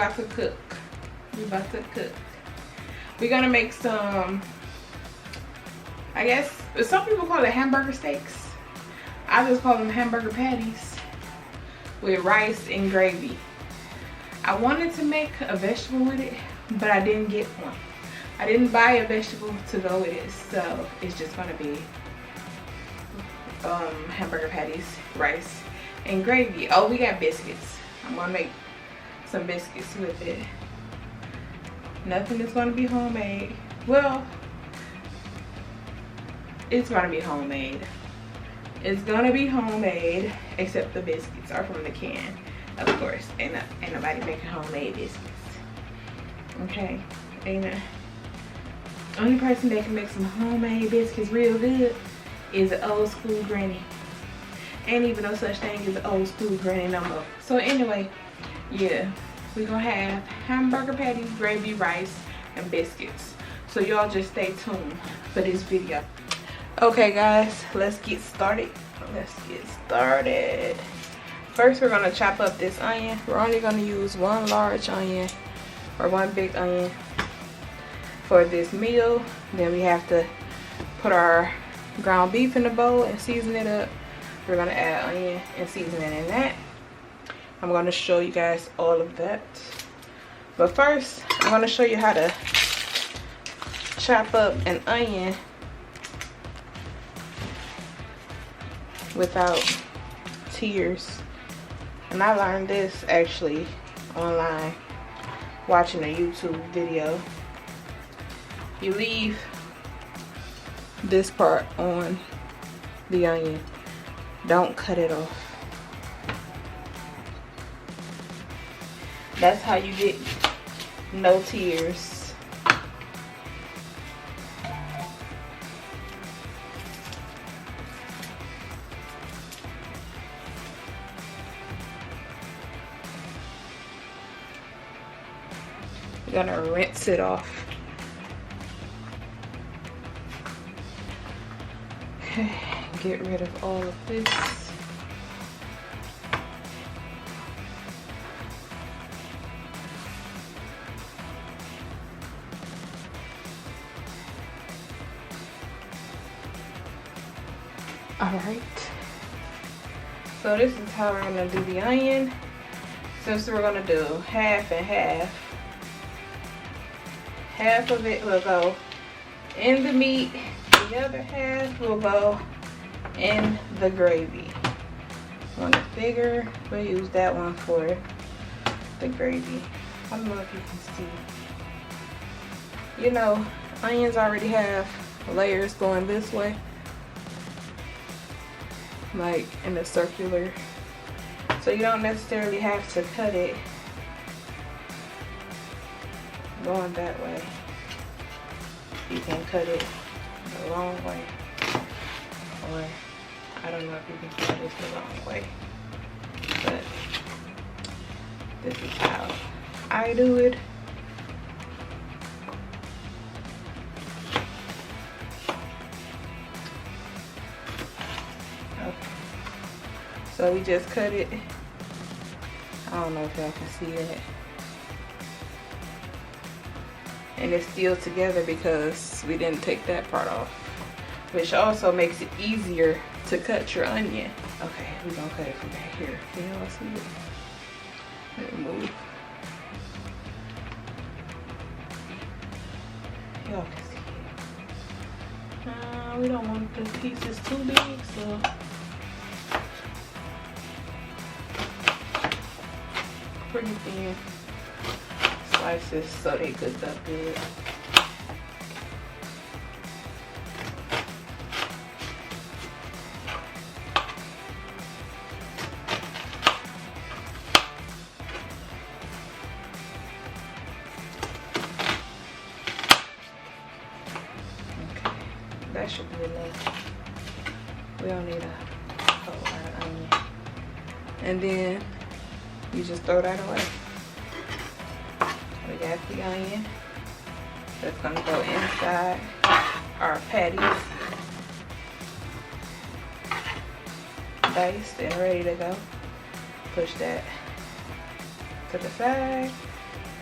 about to cook. We're gonna make some, I guess, some people call it hamburger steaks. I just call them hamburger patties with rice and gravy. I wanted to make a vegetable with it, but I didn't get one. I didn't buy a vegetable to go with it, so it's just gonna be hamburger patties, rice, and gravy. Oh, we got biscuits. I'm gonna make some biscuits with it. Nothing is gonna be homemade. Well, it's gonna be homemade. It's gonna be homemade, except the biscuits are from the can, of course. Ain't nobody making homemade biscuits. Okay, ain't it? Only person that can make some homemade biscuits real good is an old school granny. Ain't even no such thing as an old school granny no more. So anyway, yeah, we're gonna have hamburger patties, gravy, rice, and biscuits. So y'all just stay tuned for this video. Okay guys, let's get started. First, we're gonna chop up this onion. We're only gonna use one large onion or one big onion for this meal. Then we have to put our ground beef in the bowl and season it up. We're gonna add onion and seasoning in that. I'm gonna show you guys all of that. But first, I'm gonna show you how to chop up an onion without tears. And I learned this actually online watching a YouTube video. You leave this part on the onion. Don't cut it off. That's how you get no tears. You're gonna rinse it off. Okay, get rid of all of this. Alright, so this is how we're gonna do the onion. Since we're gonna do half and half, half of it will go in the meat, the other half will go in the gravy. One is bigger, we'll use that one for the gravy. I don't know if you can see. You know, onions already have layers going this way, like in a circular, so you don't necessarily have to cut it going that way. You can cut it the long way, or I don't know if you can cut this the long way, but this is how I do it. So we just cut it. I don't know if y'all can see it. And it's still together because we didn't take that part off, which also makes it easier to cut your onion. Okay, we're gonna cut it from back here. Can y'all see it? Let me move. Y'all can see it. We don't want the pieces too big, so pretty thin slices so they cook up good. Okay, that should be enough. We don't need a whole lot of onion. And then you just throw that away. We got the onion that's gonna go inside our patties, diced and ready to go. Push that to the side.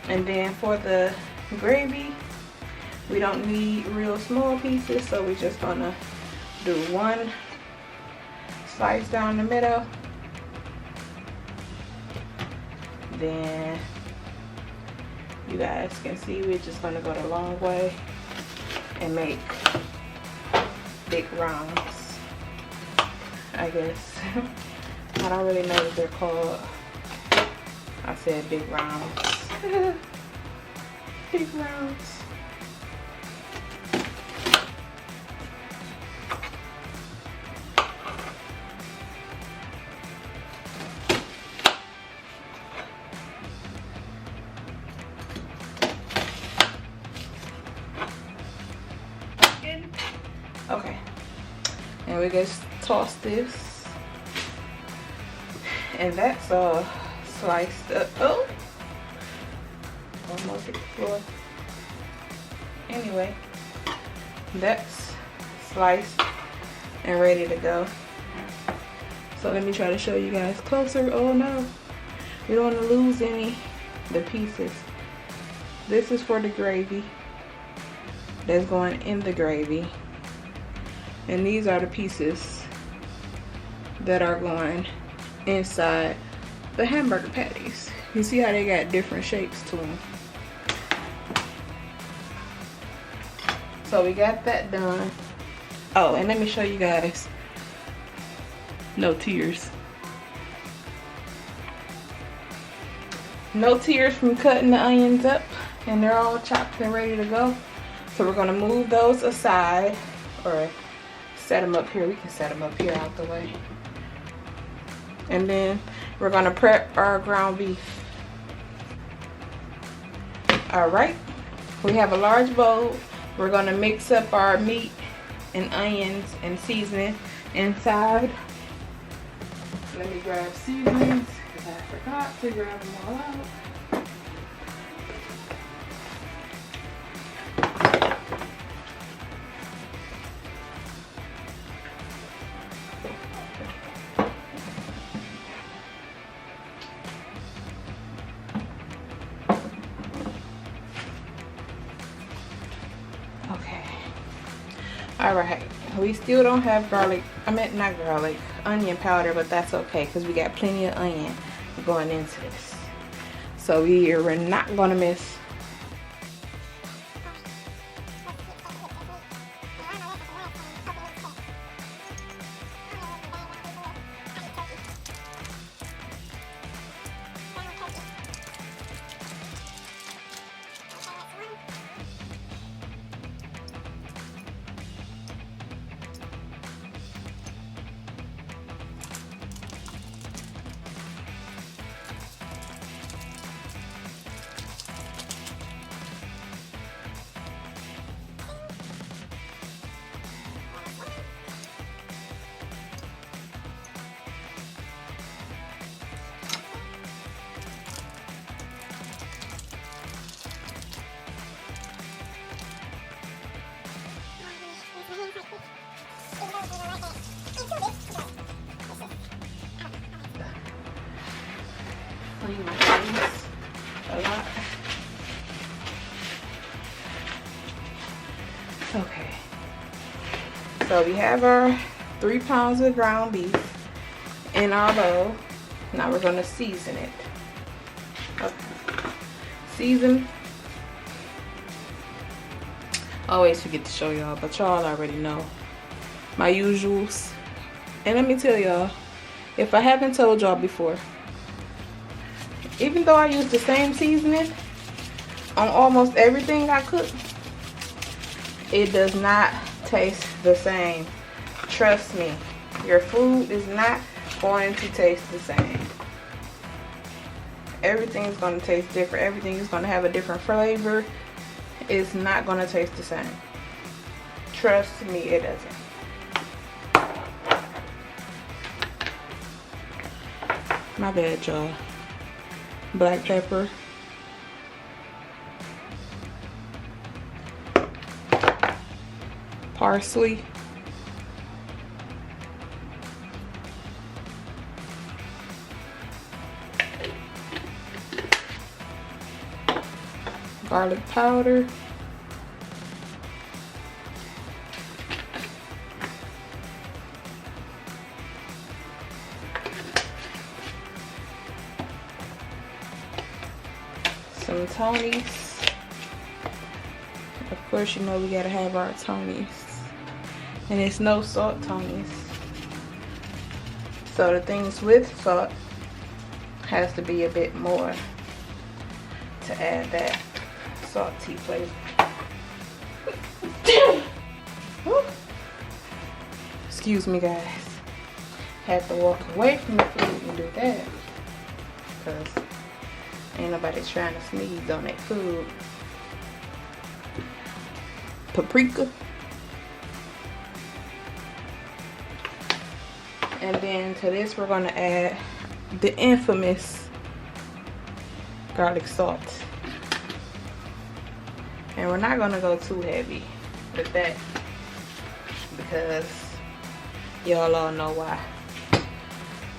And then for the gravy, we don't need real small pieces, so we're just gonna do one slice down the middle. Then you guys can see we're just gonna go the long way and make big rounds, I guess. I don't really know what they're called. I said big rounds. Big rounds. Okay, and we just toss this, and that's sliced up. Oh, almost hit the floor. Anyway, that's sliced and ready to go. So let me try to show you guys closer. Oh no, we don't want to lose the pieces. This is for the gravy that's going in the gravy. And these are the pieces that are going inside the hamburger patties. You see how they got different shapes to them. So we got that done. Oh, and let me show you guys. No tears. No tears from cutting the onions up, and they're all chopped and ready to go. So we're gonna move those aside, or set them up here. We can set them up here out the way. And then we're gonna prep our ground beef. All right, we have a large bowl. We're gonna mix up our meat and onions and seasoning inside. Let me grab seasonings because I forgot to grab them all out. All right, we still don't have garlic. I meant not garlic, onion powder, but that's okay because we got plenty of onion going into this. So we're not gonna miss. Clean my hands a lot. Okay, so we have our 3 pounds of ground beef in our bowl. Now we're gonna season it. Okay. Season. I always forget to show y'all, but y'all already know my usuals. And let me tell y'all, if I haven't told y'all before, even though I use the same seasoning on almost everything I cook, it does not taste the same. Trust me, your food is not going to taste the same. Everything is going to taste different. Everything is going to have a different flavor. It's not going to taste the same. Trust me, it doesn't. My bad, y'all. Black pepper. Parsley. garlic powder, some Tony's. Of course, you know we gotta have our Tony's, and it's no salt Tony's. So the things with salt has to be a bit more to add that salty flavor. Excuse me, guys. Had to walk away from the food and do that because ain't nobody trying to sneeze on that food. Paprika. And then to this we're going to add the infamous garlic salt. And we're not going to go too heavy with that because y'all all know why.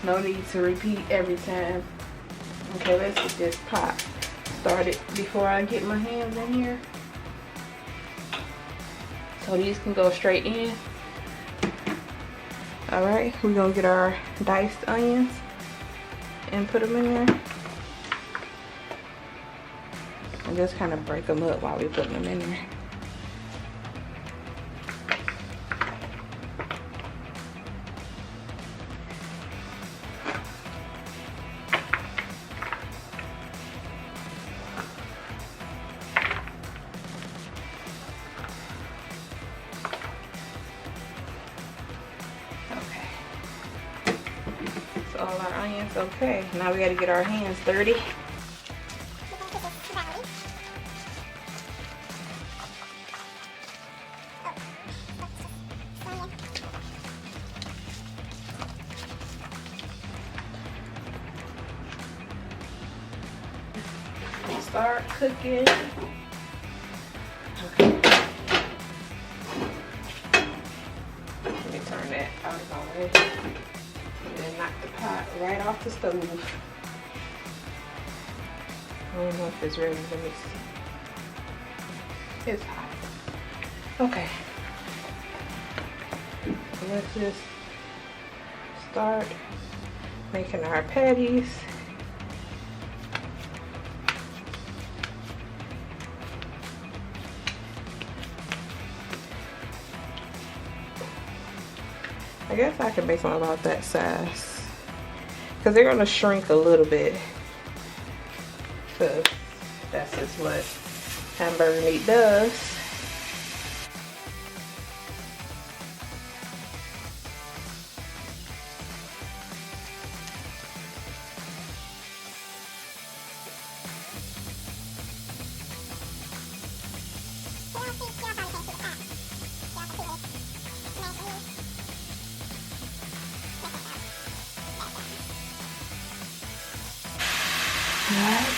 No need to repeat every time. Okay, let's get this pot started before I get my hands in here. So these can go straight in. Alright, we're going to get our diced onions and put them in there. And just kind of break them up while we put them in there. All our onions okay. Now we got to get our hands dirty. Start cooking. Okay. Let me turn that out of my way. And then knock the pot right off the stove. I don't know if it's ready. Let me see. It's hot. Okay. So let's just start making our patties. I guess I can make them about that size because they're gonna shrink a little bit. So that's just what hamburger meat does. Alright.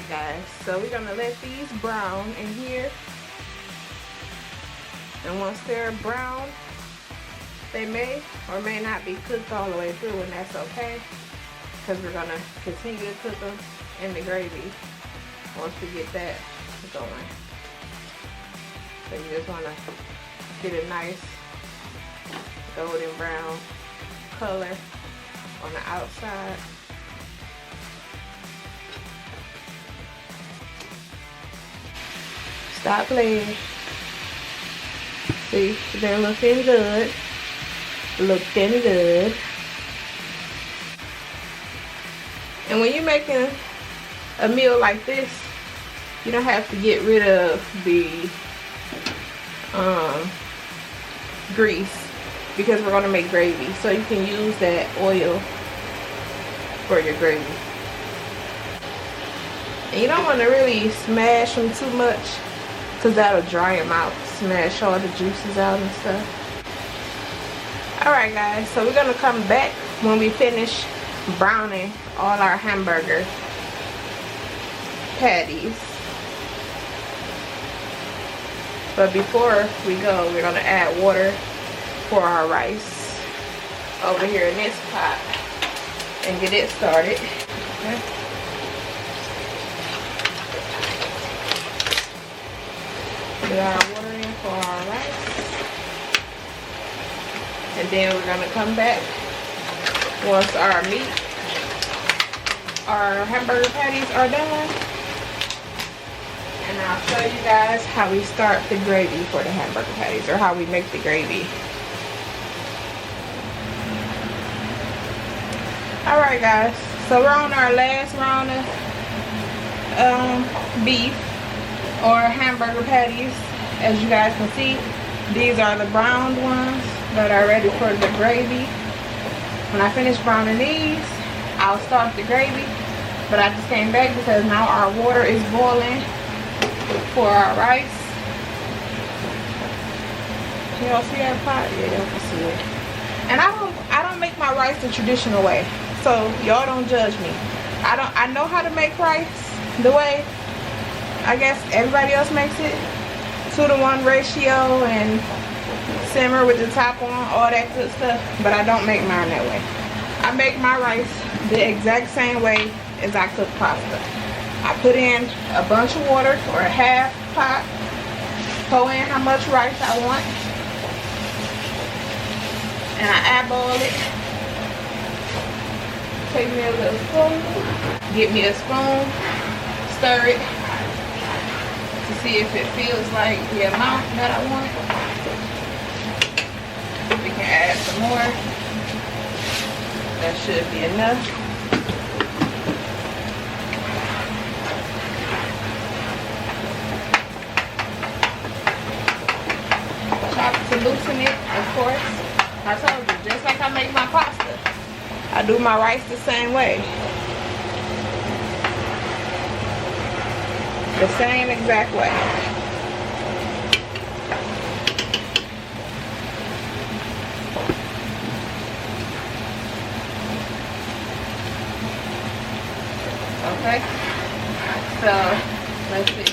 Alright guys, so we're gonna let these brown in here. And once they're brown, they may or may not be cooked all the way through, and that's okay. Because we're gonna continue to cook them in the gravy once we get that going. So you just wanna get a nice golden brown color on the outside. Stop playing. See, they're looking good. Looking good. And when you're making a meal like this, you don't have to get rid of the grease, because we're going to make gravy. So you can use that oil for your gravy. And you don't want to really smash them too much, because that'll dry them out. Smash all the juices out and stuff. Alright guys, so we're going to come back when we finish browning all our hamburger patties. But before we go, we're going to add water for our rice over here in this pot and get it started. Okay. Put our water in for our rice. And then we're going to come back once our hamburger patties are done. And I'll show you guys how we start the gravy for the hamburger patties, or how we make the gravy. Alright guys, so we're on our last round of beef or hamburger patties. As you guys can see, these are the browned ones that are ready for the gravy. When I finish browning these, I'll start the gravy. But I just came back because now our water is boiling for our rice. Y'all see that pot? Yeah, y'all can see it. And I don't make my rice the traditional way, so y'all don't judge me. I know how to make rice the way I guess everybody else makes it, 2-to-1 ratio and simmer with the top on, all that good stuff. But I don't make mine that way. I make my rice the exact same way as I cook pasta. I put in a bunch of water, or a half pot, pour in how much rice I want, and I eyeball it. Take me a little spoon, get me a spoon, stir it to see if it feels like the amount that I want. We can add some more. That should be enough. To loosen it, of course. I told you, just like I make my pasta, I do my rice the same way. The same exact way. Okay, so let's see.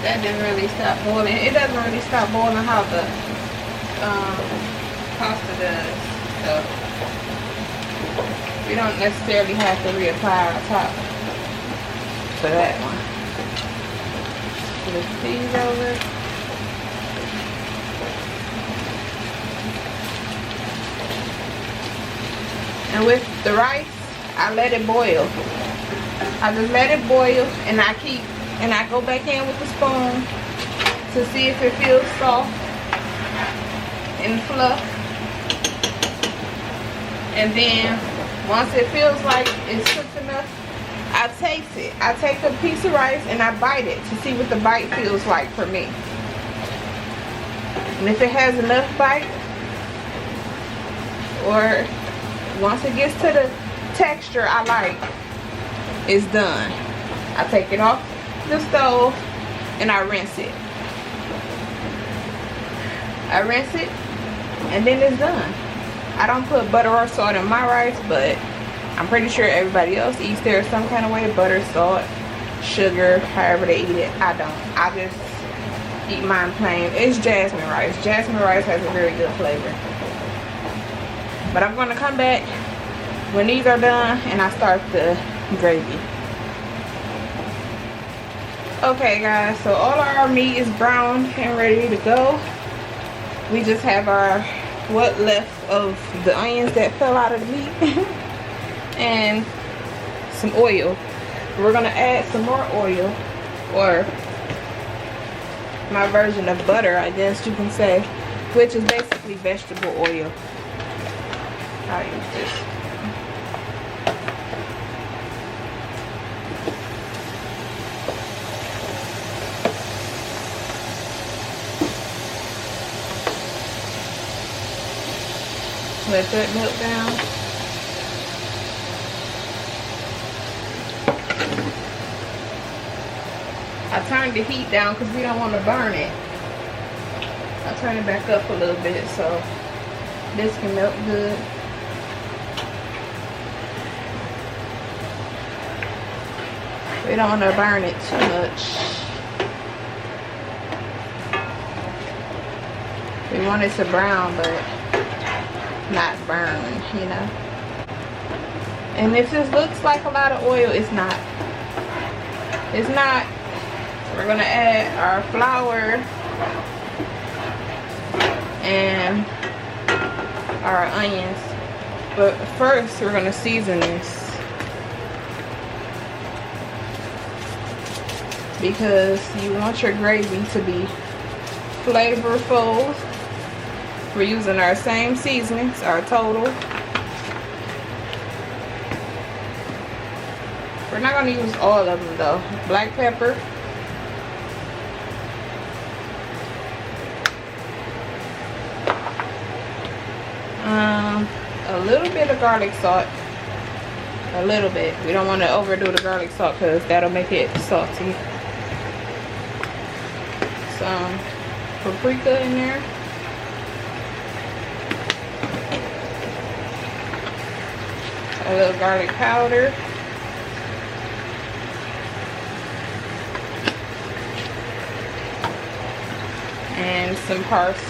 That didn't really stop boiling. It doesn't really stop boiling how the pasta does. So we don't necessarily have to reapply our top for that one. Flip these over. And with the rice, I let it boil. I just let it boil, and I go back in with the spoon to see if it feels soft and fluff. And then once it feels like it's cooked enough, I taste it. I take a piece of rice and I bite it to see what the bite feels like for me. And if it has enough bite, or once it gets to the texture I like, it's done. I take it off the stove and I rinse it. I rinse it and then it's done. I don't put butter or salt in my rice, but I'm pretty sure everybody else eats theirs some kind of way. Butter, salt, sugar, however they eat it. I don't. I just eat mine plain. It's jasmine rice. Jasmine rice has a very good flavor. But I'm going to come back when these are done and I start the gravy. Okay guys, so all of our meat is browned and ready to go. We just have our what left of the onions that fell out of the meat and some oil. We're gonna add some more oil, or my version of butter, I guess you can say, which is basically vegetable oil. I'll use this. Let that melt down. I turned the heat down because we don't want to burn it. I'll turn it back up a little bit so this can melt good. We don't want to burn it too much. We want it to brown, but not burn, you know. And if this looks like a lot of oil, it's not. It's not. We're gonna add our flour and our onions, but first we're gonna season this because you want your gravy to be flavorful. We're using our same seasonings, our total. We're not going to use all of them though. Black pepper. A little bit of garlic salt. A little bit. We don't want to overdo the garlic salt because that'll make it salty. Some paprika in there. A little garlic powder. And some parsley.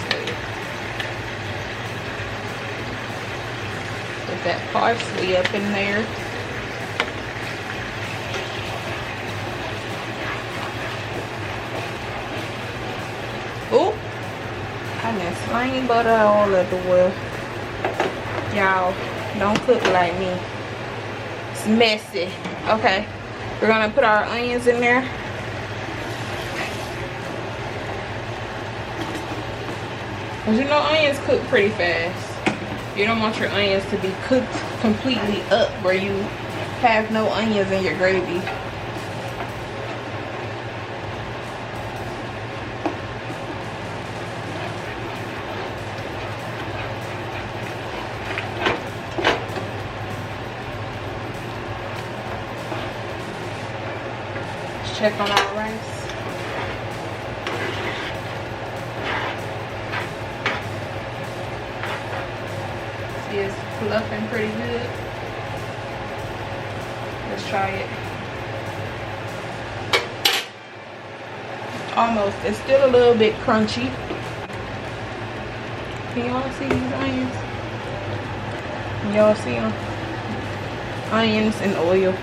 Put that parsley up in there. Ooh! I done slanging butter all everywhere. Y'all, don't cook like me. It's messy. Okay, we're gonna put our onions in there. Cause you know onions cook pretty fast. You don't want your onions to be cooked completely up where you have no onions in your gravy. Check on our rice. See, it's fluffing pretty good. Let's try it. Almost. It's still a little bit crunchy. Can y'all see these onions? Y'all see them? Onions and oil.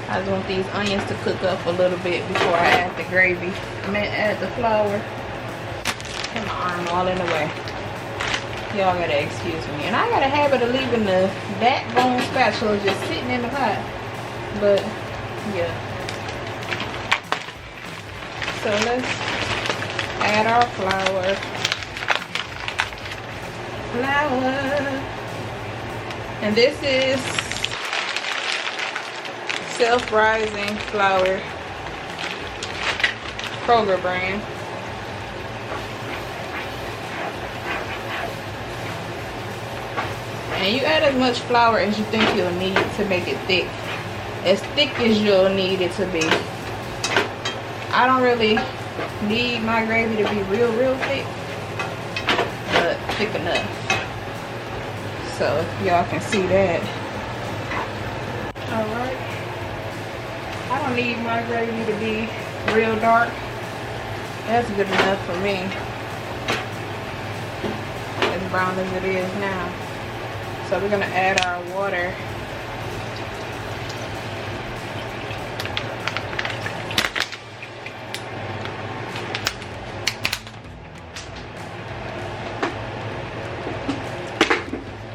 I just want these onions to cook up a little bit before I add the gravy. I meant add the flour. And my arm all in the way. Y'all gotta excuse me. And I got a habit of leaving the backbone spatula just sitting in the pot. But, yeah. So let's add our flour. And this is self-rising flour, Kroger brand. And you add as much flour as you think you'll need to make it thick. As thick as you'll need it to be. I don't really need my gravy to be real thick, but thick enough. So y'all can see that. Alright. I don't need my gravy to be real dark. That's good enough for me. As brown as it is now. So we're gonna add our water.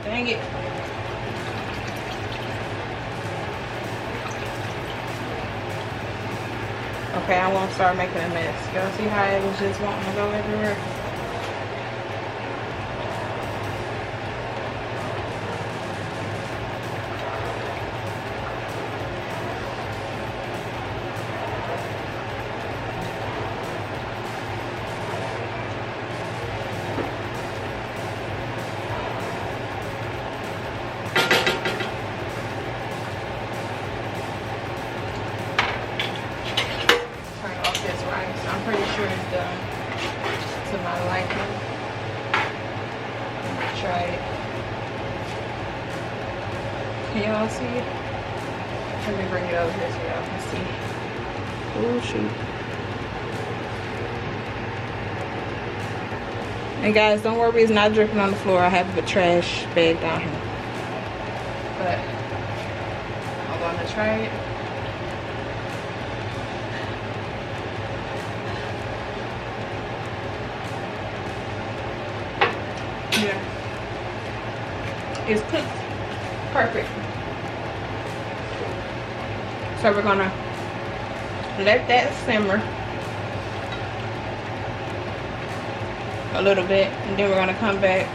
Dang it. Okay, I won't start making a mess. Y'all see how it was just wanting to go everywhere? I'm pretty sure it's done to my liking. I'm gonna try it. Can y'all see it? Let me bring it over here so y'all can see. Oh shoot. And guys, don't worry, it's not dripping on the floor. I have a trash bag down here. But I'm gonna try it. Yeah, it's cooked perfect. So we're gonna let that simmer a little bit, and then we're gonna come back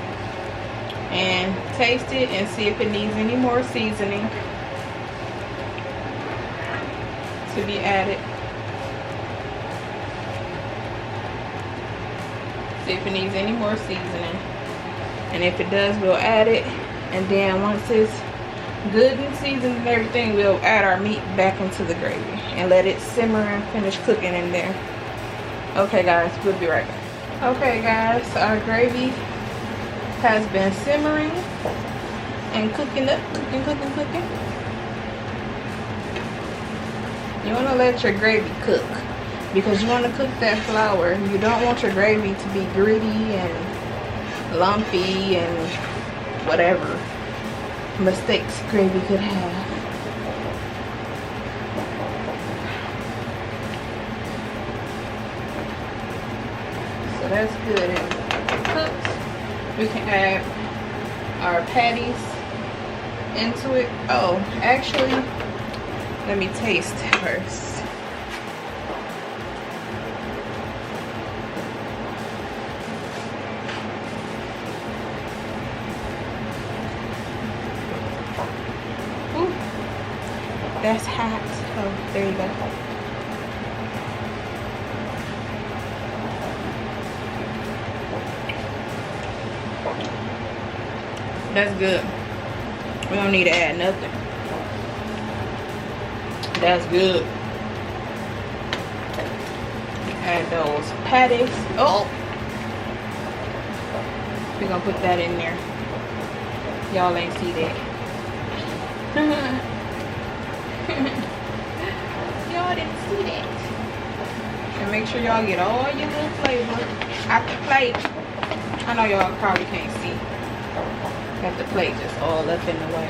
and taste it and see if it needs any more seasoning to be added. See if it needs any more seasoning. And if it does, we'll add it. And then once it's good and seasoned and everything, we'll add our meat back into the gravy and let it simmer and finish cooking in there. Okay guys, we'll be right back. Okay guys, our gravy has been simmering and cooking up, cooking. You want to let your gravy cook because you want to cook that flour. You don't want your gravy to be gritty and lumpy and whatever mistakes gravy could have. So that's good and cooked. We can add our patties into it. Oh, actually, let me taste first. That's hot. Oh, there you go. That's good. We don't need to add nothing. That's good. Add those patties. Oh! We're gonna put that in there. Y'all ain't see that. Y'all didn't see that. And make sure y'all get all your little flavor out the plate. I know y'all probably can't see. Got the plate just all up in the way.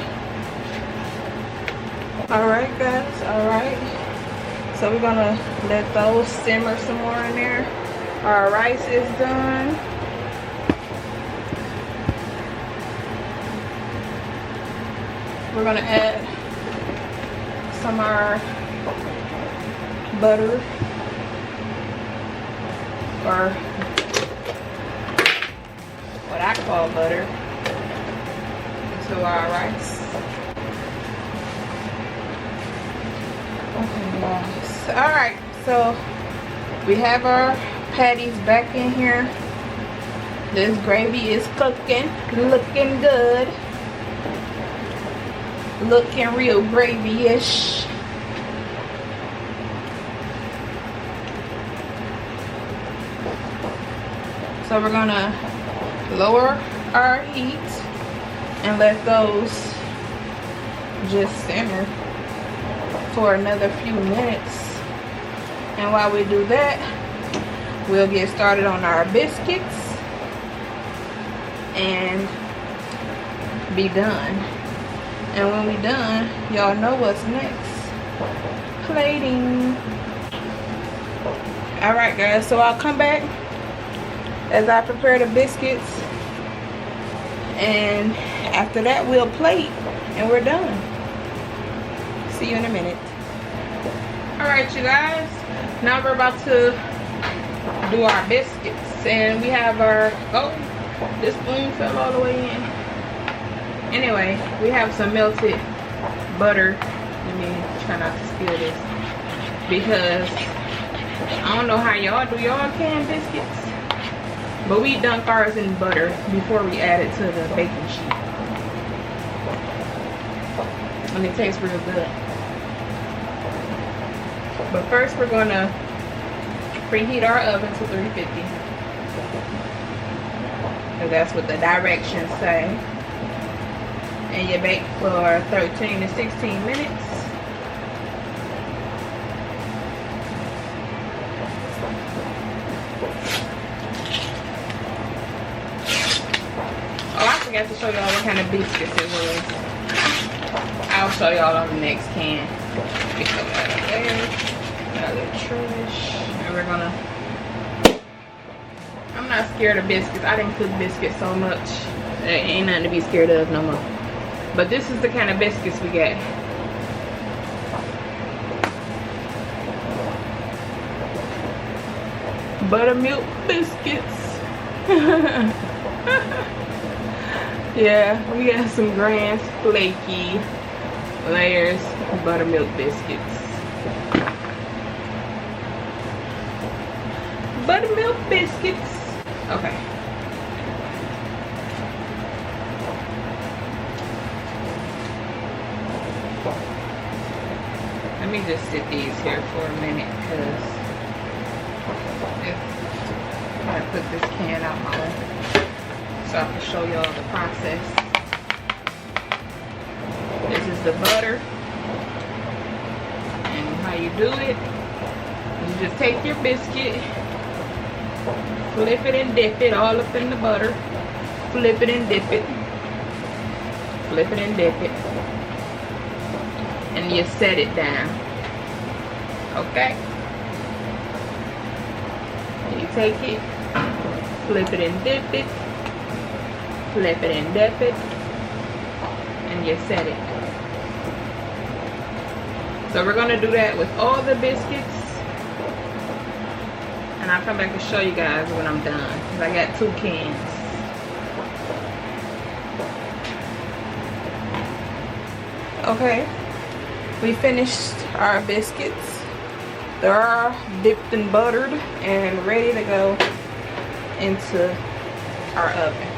Alright guys, alright. So we're gonna let those simmer some more in there. Our rice is done. We're gonna add some of our butter, or what I call butter, to our rice. Okay guys, alright, so we have our patties back in here. This gravy is cooking, looking good. Looking real gravy-ish. So we're gonna lower our heat and let those just simmer for another few minutes. And while we do that, we'll get started on our biscuits and be done. And when we done, y'all know what's next. Plating. Alright guys, so I'll come back as I prepare the biscuits, and after that we'll plate and we're done. See you in a minute. Alright you guys, now we're about to do our biscuits, and we have our, oh, this spoon fell all the way in. Anyway, we have some melted butter. Let me try not to spill this, because I don't know how y'all do y'all canned biscuits, but we dunk ours in butter before we add it to the baking sheet, and it tastes real good. But first we're gonna preheat our oven to 350, because that's what the directions say. And you bake for 13 to 16 minutes. Oh, I forgot to show y'all what kind of biscuits it was. I'll show y'all on the next can. Get that out of there. Out of the trash. And we're gonna, I'm not scared of biscuits. I didn't cook biscuits so much. There ain't nothing to be scared of no more. But this is the kind of biscuits we get. Buttermilk biscuits. Yeah, we got some grand flaky layers of buttermilk biscuits. Buttermilk biscuits. Okay. Let me just sit these here for a minute, because I put this can out my way so I can show y'all the process. This is the butter, and how you do it, you just take your biscuit, flip it and dip it all up in the butter, flip it and dip it, flip it and dip it, and you set it down. Okay, you take it, flip it and dip it, flip it and dip it, and you set it. So we're gonna do that with all the biscuits, and I'll come back and show you guys when I'm done, because I got 2 cans. Okay, we finished our biscuits. They're all dipped and buttered and ready to go into our oven.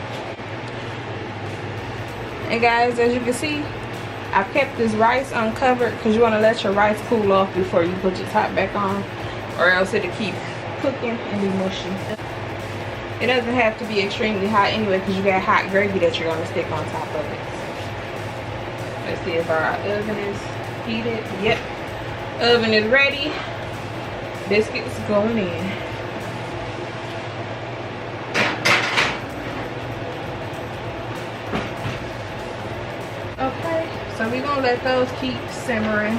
And guys, as you can see, I've kept this rice uncovered, because you want to let your rice cool off before you put your top back on, or else it'll keep cooking and be mushy. It doesn't have to be extremely hot anyway, because you got hot gravy that you're going to stick on top of it. Let's see if our oven is heated. Yep, oven is ready. Biscuits going in. Okay, so we're gonna let those keep simmering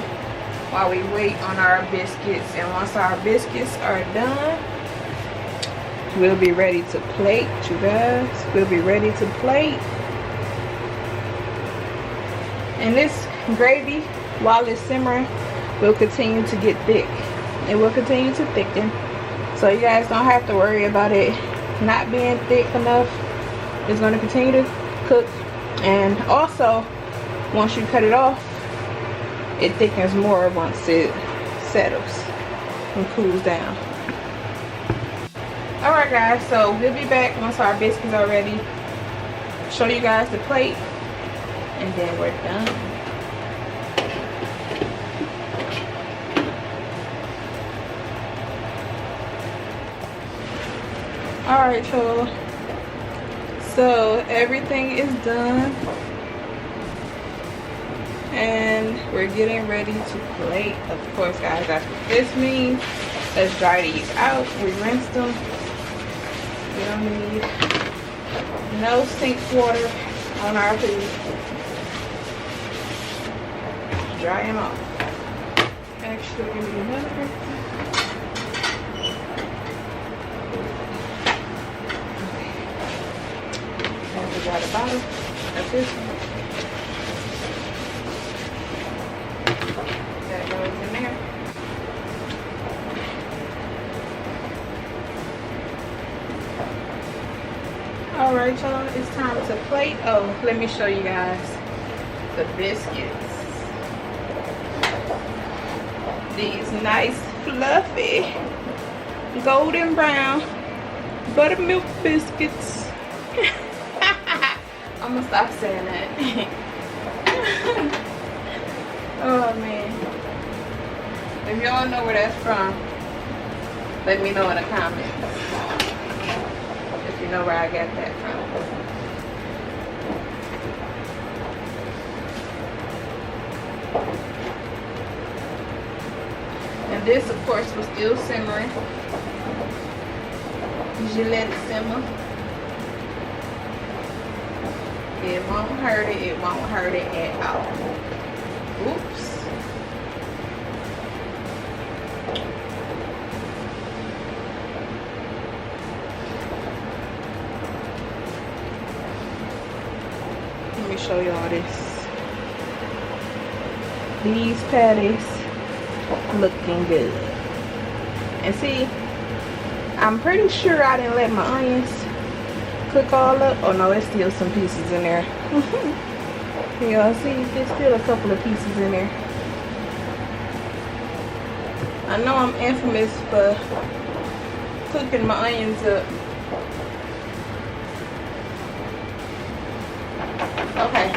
while we wait on our biscuits. And once our biscuits are done, we'll be ready to plate, you guys. We'll be ready to plate. And this gravy, while it's simmering, will continue to get thick. It will continue to thicken, so you guys don't have to worry about it not being thick enough. It's going to continue to cook, and also once you cut it off, it thickens more once it settles and cools down. Alright guys, so we'll be back once our biscuits are ready. Show you guys the plate, and then we're done. Alright Alright, y'all. So everything is done. And we're getting ready to plate. Of course, guys, that's what this means. Let's dry these out. We rinse them. We don't need no sink water on our food. Dry them off. Actually, give me another. Have to dry the bottom of this one. That goes in there. Alright, y'all, it's time to plate. Oh, let me show you guys the biscuits. These nice, fluffy, golden brown buttermilk biscuits. I'm gonna stop saying that. Oh man. If y'all know where that's from, let me know in the comments. If you know where I got that from. And this, of course, was still simmering. You let it simmer. It won't hurt it. It won't hurt it at all. Oops. Let me show y'all this. These patties looking good. And see, I'm pretty sure I didn't let my onions cook all up. Oh no, there's still some pieces in there. Y'all see, there's still a couple of pieces in there. I know I'm infamous for cooking my onions up. Okay,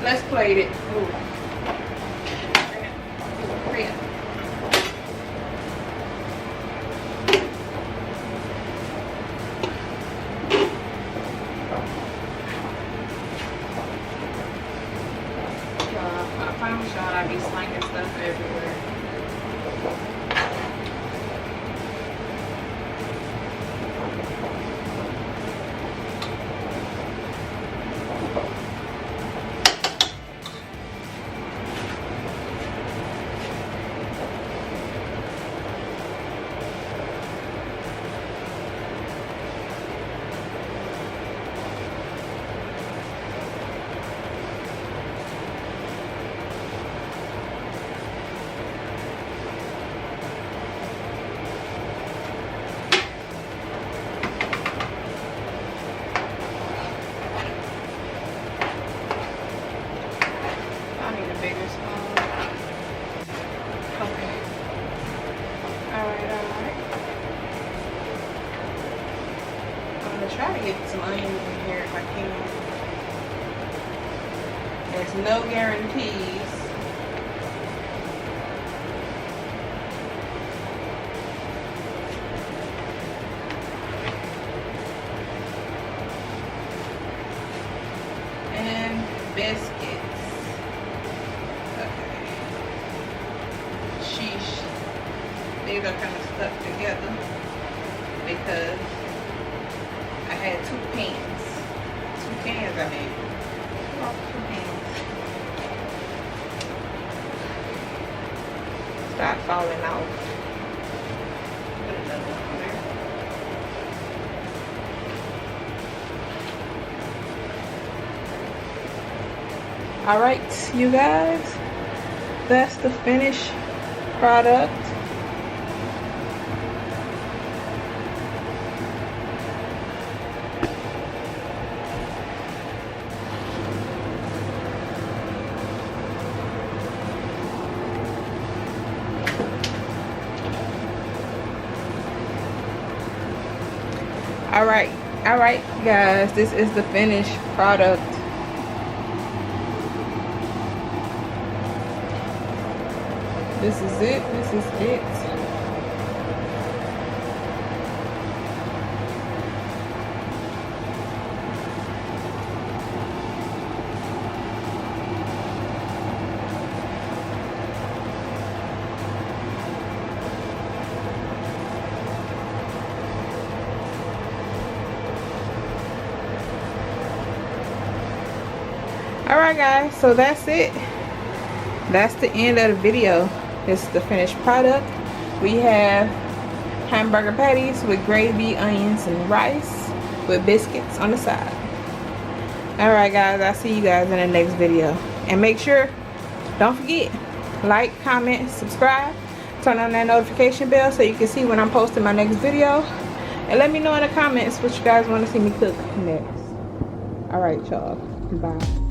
let's plate it. Ooh. Hurry up. I promise y'all I be slinging stuff everywhere. Try to get some onions in here if I can. There's no guarantees. And biscuits. Okay. Sheesh. These are kind of stuck together because I had two cans. I mean. Oh, 2 cans. Start falling off. Put another one on there. Alright, you guys. That's the finished product. All right guys, this is the finished product. This is it. Alright guys, so that's it. That's the end of the video. This is the finished product. We have hamburger patties with gravy, onions, and rice with biscuits on the side. Alright guys, I'll see you guys in the next video. And make sure, don't forget, like, comment, subscribe, turn on that notification bell so you can see when I'm posting my next video. And let me know in the comments what you guys want to see me cook next. Alright y'all, bye.